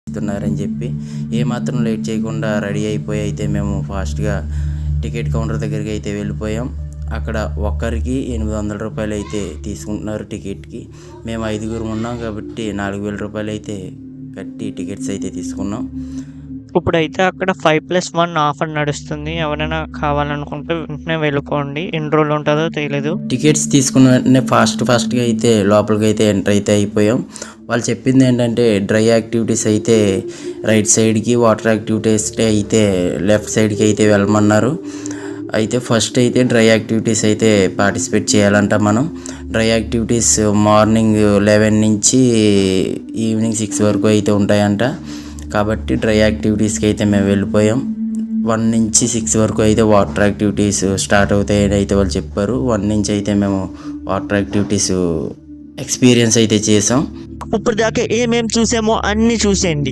ఇస్తున్నారని చెప్పి ఏమాత్రం లేట్ చేయకుండా రెడీ అయిపోయి అయితే మేము ఫాస్ట్గా టికెట్ కౌంటర్ దగ్గరికి అయితే వెళ్ళిపోయాం. అక్కడ ఒక్కరికి 800 రూపాయలు అయితే తీసుకుంటున్నారు టికెట్కి. మేము 5గురు ఉన్నాం కాబట్టి 4000 రూపాయలు అయితే కట్టి టికెట్స్ అయితే తీసుకున్నాం. ఇప్పుడైతే అక్కడ 5+1 ఆఫర్ నడుస్తుంది. ఎవరైనా కావాలనుకుంటే వెంటనే వెళ్ళిపోండి. ఎన్ని రోజులు ఉంటుందో తెలియదు. టికెట్స్ తీసుకున్న వెంటనే ఫాస్ట్గా అయితే లోపలికి అయితే ఎంటర్ అయితే అయిపోయాం. వాళ్ళు చెప్పింది ఏంటంటే డ్రై యాక్టివిటీస్ అయితే రైట్ సైడ్కి, వాటర్ యాక్టివిటీస్ అయితే లెఫ్ట్ సైడ్కి అయితే వెళ్ళమన్నారు. అయితే ఫస్ట్ అయితే డ్రై యాక్టివిటీస్ అయితే పార్టిసిపేట్ చేయాలంట మనం. డ్రై యాక్టివిటీస్ మార్నింగ్ 11 నుంచి ఈవినింగ్ 6 వరకు అయితే ఉంటాయంట. కాబట్టి డ్రై యాక్టివిటీస్కి అయితే మేము వెళ్ళిపోయాం. 1 నుంచి 6 వరకు అయితే వాటర్ యాక్టివిటీస్ స్టార్ట్ అవుతాయని అయితే వాళ్ళు చెప్పారు. 1 నుంచి అయితే మేము వాటర్ యాక్టివిటీస్ ఎక్స్పీరియన్స్ అయితే చేసాం. ఇప్పుడు దాకా ఏమేమి చూసామో అన్నీ చూసేయండి.